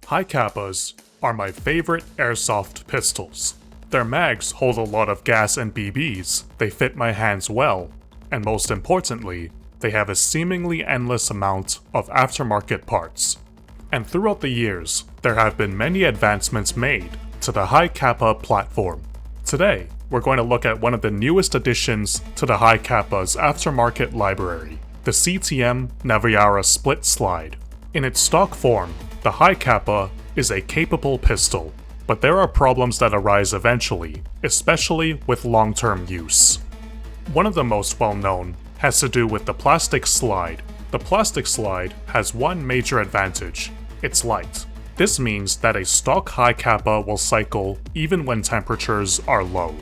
Hi-Capas are my favorite airsoft pistols. Their mags hold a lot of gas and BBs, they fit my hands well, and most importantly, they have a seemingly endless amount of aftermarket parts. And throughout the years, there have been many advancements made to the Hi-Capa platform. Today, we're going to look at one of the newest additions to the Hi-Capa's aftermarket library, the CTM Naviara split slide. In its stock form, the Hi-Capa is a capable pistol, but there are problems that arise eventually, especially with long-term use. One of the most well-known has to do with the plastic slide. The plastic slide has one major advantage: it's light. This means that a stock Hi-Capa will cycle even when temperatures are low.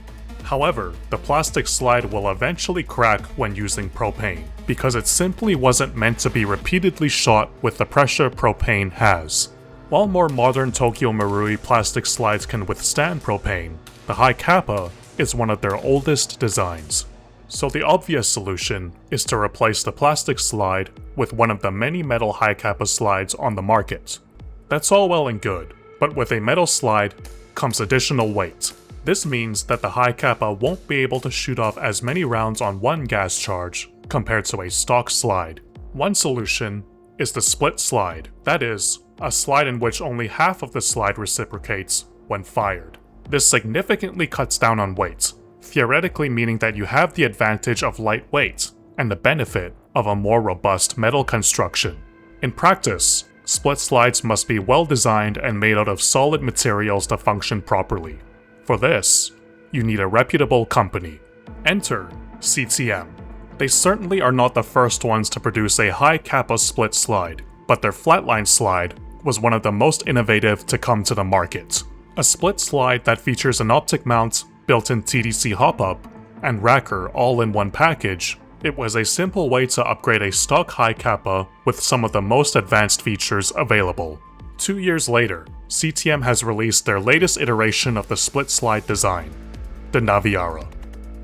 However, the plastic slide will eventually crack when using propane, because it simply wasn't meant to be repeatedly shot with the pressure propane has. While more modern Tokyo Marui plastic slides can withstand propane, the Hi-Capa is one of their oldest designs. So the obvious solution is to replace the plastic slide with one of the many metal Hi-Capa slides on the market. That's all well and good, but with a metal slide comes additional weight. This means that the Hi-Capa won't be able to shoot off as many rounds on one gas charge compared to a stock slide. One solution is the split slide, that is, a slide in which only half of the slide reciprocates when fired. This significantly cuts down on weight, theoretically meaning that you have the advantage of light weight and the benefit of a more robust metal construction. In practice, split slides must be well designed and made out of solid materials to function properly. For this, you need a reputable company. Enter CTM. They certainly are not the first ones to produce a Hi-Capa split slide, but their flatline slide was one of the most innovative to come to the market. A split slide that features an optic mount, built-in TDC hop-up, and racker all in one package, it was a simple way to upgrade a stock Hi-Capa with some of the most advanced features available. 2 years later, CTM has released their latest iteration of the split slide design, the Naviara.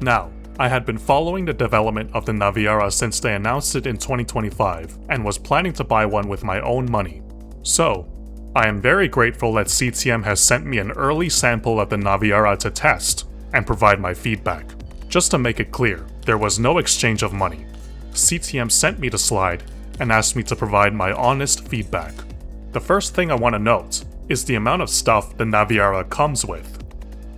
Now, I had been following the development of the Naviara since they announced it in 2025 and was planning to buy one with my own money. So, I am very grateful that CTM has sent me an early sample of the Naviara to test and provide my feedback. Just to make it clear, there was no exchange of money. CTM sent me the slide and asked me to provide my honest feedback. The first thing I want to note is the amount of stuff the Naviara comes with.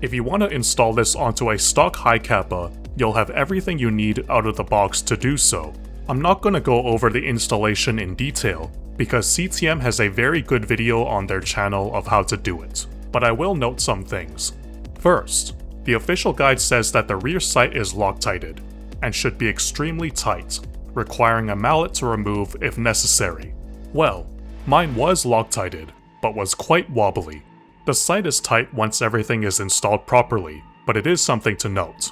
If you want to install this onto a stock Hi-Capa, you'll have everything you need out of the box to do so. I'm not going to go over the installation in detail, because CTM has a very good video on their channel of how to do it, but I will note some things. First, the official guide says that the rear sight is Loctited, and should be extremely tight, requiring a mallet to remove if necessary. Well, mine was Loctited, but was quite wobbly. The sight is tight once everything is installed properly, but it is something to note.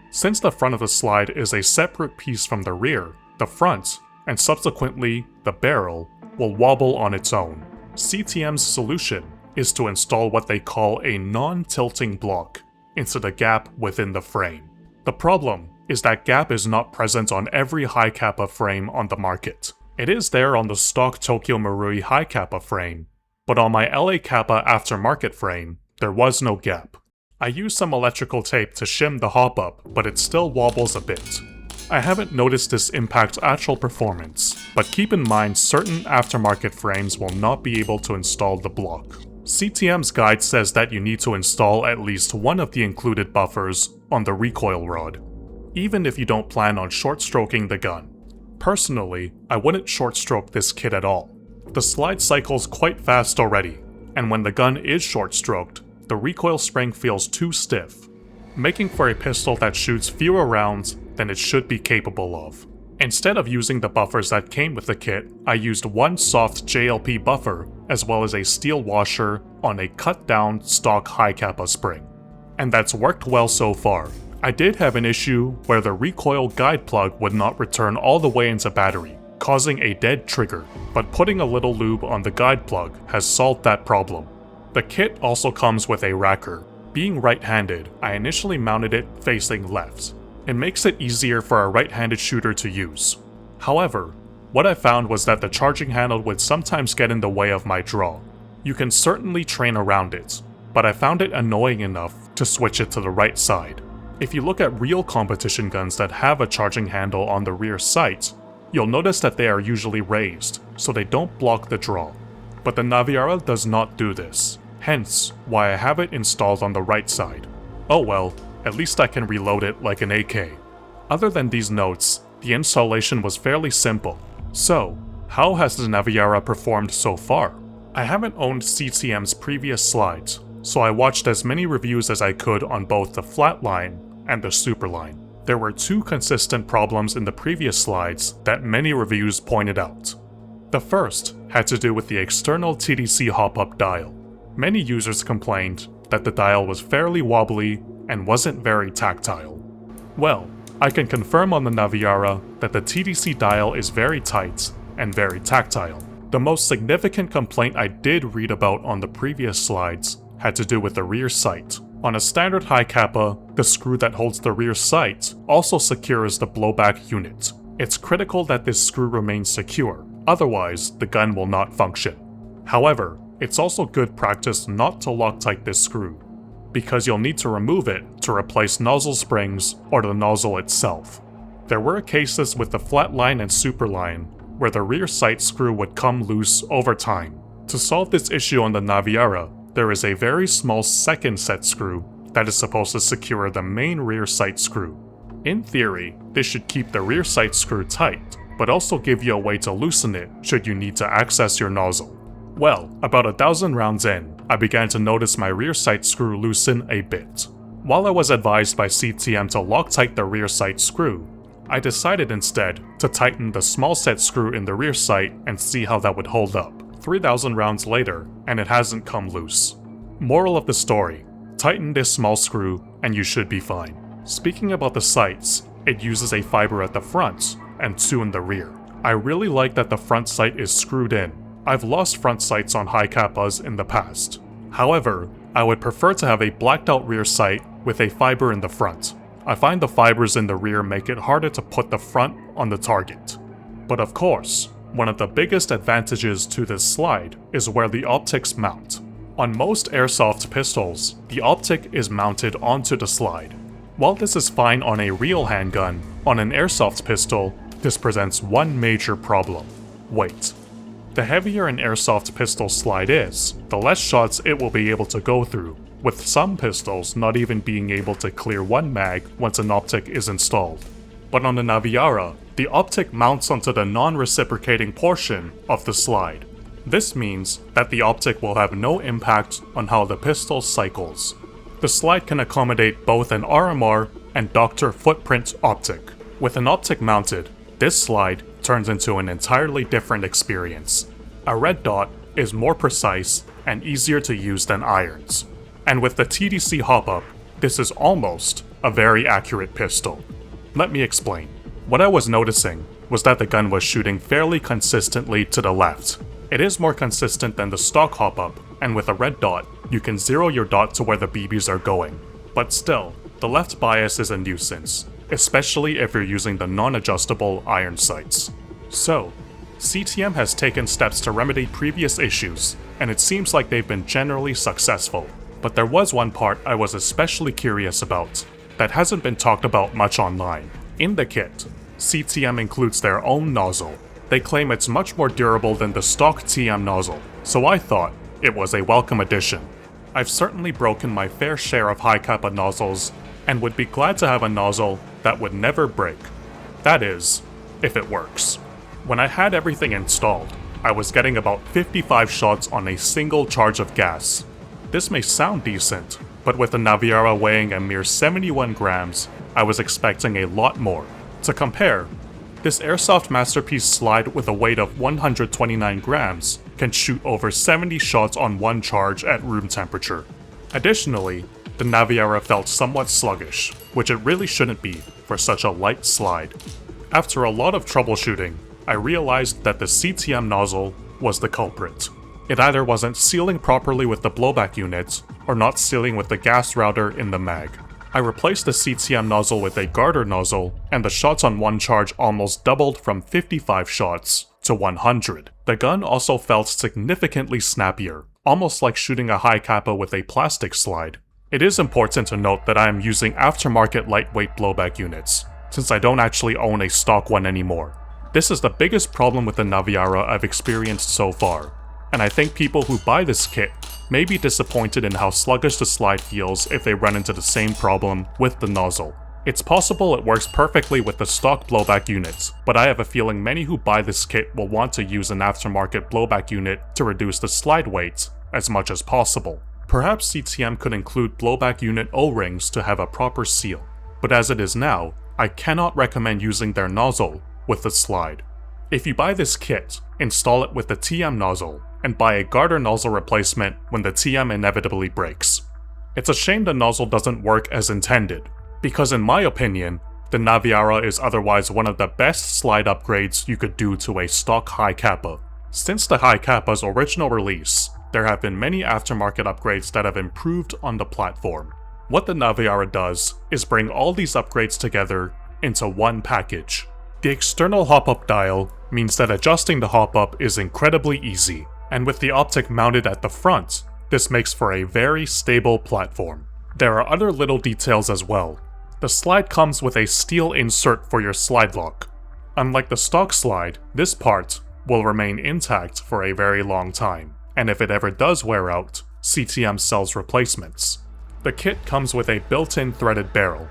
Since the front of the slide is a separate piece from the rear, the front, and subsequently the barrel, will wobble on its own. CTM's solution is to install what they call a non-tilting block into the gap within the frame. The problem is that gap is not present on every Hi-Capa frame on the market. It is there on the stock Tokyo Marui Hi-Capa frame, but on my LA Kappa aftermarket frame, there was no gap. I used some electrical tape to shim the hop-up, but it still wobbles a bit. I haven't noticed this impact actual performance, but keep in mind certain aftermarket frames will not be able to install the block. CTM's guide says that you need to install at least one of the included buffers on the recoil rod, even if you don't plan on short-stroking the gun. Personally, I wouldn't short-stroke this kit at all. The slide cycles quite fast already, and when the gun is short-stroked, the recoil spring feels too stiff, making for a pistol that shoots fewer rounds than it should be capable of. Instead of using the buffers that came with the kit, I used one soft JLP buffer as well as a steel washer on a cut-down stock Hi-Capa spring. And that's worked well so far. I did have an issue where the recoil guide plug would not return all the way into battery, causing a dead trigger, but putting a little lube on the guide plug has solved that problem. The kit also comes with a racker. Being right-handed, I initially mounted it facing left. It makes it easier for a right-handed shooter to use. However, what I found was that the charging handle would sometimes get in the way of my draw. You can certainly train around it, but I found it annoying enough to switch it to the right side. If you look at real competition guns that have a charging handle on the rear sight, you'll notice that they are usually raised, so they don't block the draw. But the Naviara does not do this, hence why I have it installed on the right side. Oh well, at least I can reload it like an AK. Other than these notes, the installation was fairly simple. So, how has the Naviara performed so far? I haven't owned CTM's previous slides, so I watched as many reviews as I could on both the flatline and the superline. There were two consistent problems in the previous slides that many reviews pointed out. The first had to do with the external TDC hop-up dial. Many users complained that the dial was fairly wobbly and wasn't very tactile. Well, I can confirm on the Naviara that the TDC dial is very tight and very tactile. The most significant complaint I did read about on the previous slides had to do with the rear sight. On a standard Hi-Capa, the screw that holds the rear sight also secures the blowback unit. It's critical that this screw remains secure, otherwise the gun will not function. However, it's also good practice not to Loctite this screw, because you'll need to remove it to replace nozzle springs or the nozzle itself. There were cases with the flatline and superline where the rear sight screw would come loose over time. To solve this issue on the Naviara, there is a very small second set screw that is supposed to secure the main rear sight screw. In theory, this should keep the rear sight screw tight, but also give you a way to loosen it should you need to access your nozzle. Well, about 1,000 rounds in, I began to notice my rear sight screw loosen a bit. While I was advised by CTM to Loctite the rear sight screw, I decided instead to tighten the small set screw in the rear sight and see how that would hold up. 3,000 rounds later, and it hasn't come loose. Moral of the story, tighten this small screw and you should be fine. Speaking about the sights, it uses a fiber at the front and two in the rear. I really like that the front sight is screwed in. I've lost front sights on Hi-Capas in the past. However, I would prefer to have a blacked out rear sight with a fiber in the front. I find the fibers in the rear make it harder to put the front on the target. But of course, one of the biggest advantages to this slide is where the optics mount. On most airsoft pistols, the optic is mounted onto the slide. While this is fine on a real handgun, on an airsoft pistol, this presents one major problem: weight. The heavier an airsoft pistol slide is, the less shots it will be able to go through, with some pistols not even being able to clear one mag once an optic is installed. But on the Naviara, the optic mounts onto the non-reciprocating portion of the slide. This means that the optic will have no impact on how the pistol cycles. The slide can accommodate both an RMR and Dr. Footprint optic. With an optic mounted, this slide turns into an entirely different experience. A red dot is more precise and easier to use than irons. And with the TDC hop-up, this is almost a very accurate pistol. Let me explain. What I was noticing was that the gun was shooting fairly consistently to the left. It is more consistent than the stock hop-up, and with a red dot, you can zero your dot to where the BBs are going. But still, the left bias is a nuisance, especially if you're using the non-adjustable iron sights. So, CTM has taken steps to remedy previous issues, and it seems like they've been generally successful. But there was one part I was especially curious about, that hasn't been talked about much online. In the kit, CTM includes their own nozzle. They claim it's much more durable than the stock TM nozzle, so I thought it was a welcome addition. I've certainly broken my fair share of Hi-Capa nozzles, and would be glad to have a nozzle that would never break. That is, if it works. When I had everything installed, I was getting about 55 shots on a single charge of gas. This may sound decent, but with the Naviara weighing a mere 71 grams, I was expecting a lot more. To compare, this airsoft masterpiece slide with a weight of 129 grams can shoot over 70 shots on one charge at room temperature. Additionally, the Naviara felt somewhat sluggish, which it really shouldn't be for such a light slide. After a lot of troubleshooting, I realized that the CTM nozzle was the culprit. It either wasn't sealing properly with the blowback unit, or not sealing with the gas router in the mag. I replaced the CTM nozzle with a garter nozzle, and the shots on one charge almost doubled from 55 shots to 100. The gun also felt significantly snappier, almost like shooting a Hi-Capa with a plastic slide. It is important to note that I am using aftermarket lightweight blowback units, since I don't actually own a stock one anymore. This is the biggest problem with the Naviara I've experienced so far, and I think people who buy this kit may be disappointed in how sluggish the slide feels if they run into the same problem with the nozzle. It's possible it works perfectly with the stock blowback units, but I have a feeling many who buy this kit will want to use an aftermarket blowback unit to reduce the slide weight as much as possible. Perhaps CTM could include blowback unit O-rings to have a proper seal, but as it is now, I cannot recommend using their nozzle with the slide. If you buy this kit, install it with the TM nozzle, and buy a garter nozzle replacement when the TM inevitably breaks. It's a shame the nozzle doesn't work as intended, because in my opinion, the Naviara is otherwise one of the best slide upgrades you could do to a stock Hi-Capa. Since the Hi-Capa's original release, there have been many aftermarket upgrades that have improved on the platform. What the Naviara does is bring all these upgrades together into one package. The external hop-up dial means that adjusting the hop-up is incredibly easy, and with the optic mounted at the front, this makes for a very stable platform. There are other little details as well. The slide comes with a steel insert for your slide lock. Unlike the stock slide, this part will remain intact for a very long time, and if it ever does wear out, CTM sells replacements. The kit comes with a built-in threaded barrel,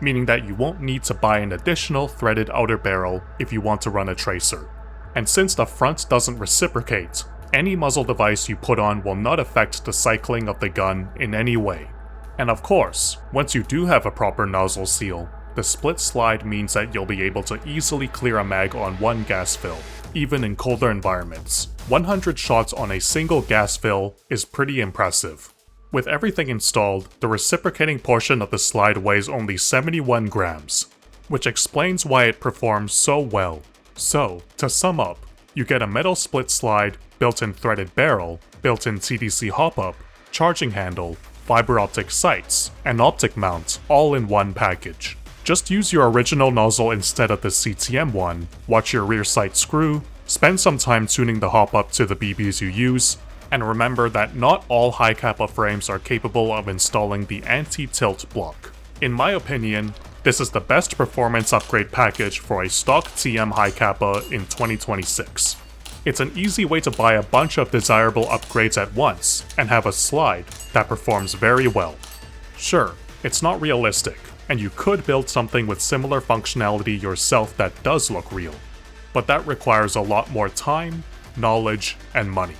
meaning that you won't need to buy an additional threaded outer barrel if you want to run a tracer. And since the front doesn't reciprocate, any muzzle device you put on will not affect the cycling of the gun in any way. And of course, once you do have a proper nozzle seal, the split slide means that you'll be able to easily clear a mag on one gas fill, even in colder environments. 100 shots on a single gas fill is pretty impressive. With everything installed, the reciprocating portion of the slide weighs only 71 grams, which explains why it performs so well. So, to sum up, you get a metal split slide, built-in threaded barrel, built-in TDC hop-up, charging handle, fiber optic sights, and optic mount all in one package. Just use your original nozzle instead of the CTM one, watch your rear sight screw, spend some time tuning the hop-up to the BBs you use, and remember that not all Hi-Capa frames are capable of installing the anti-tilt block. In my opinion, this is the best performance upgrade package for a stock TM Hi-Capa in 2026. It's an easy way to buy a bunch of desirable upgrades at once and have a slide that performs very well. Sure, it's not realistic, and you could build something with similar functionality yourself that does look real, but that requires a lot more time, knowledge, and money.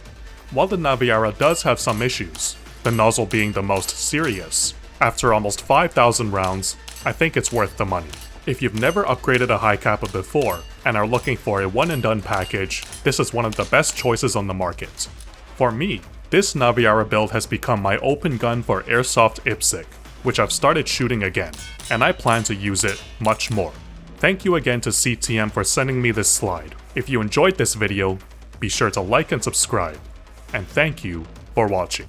While the Naviara does have some issues, the nozzle being the most serious, after almost 5,000 rounds, I think it's worth the money. If you've never upgraded a Hi-Capa before and are looking for a one-and-done package, this is one of the best choices on the market. For me, this Naviara build has become my open gun for airsoft IPSC, which I've started shooting again, and I plan to use it much more. Thank you again to CTM for sending me this slide. If you enjoyed this video, be sure to like and subscribe, and thank you for watching.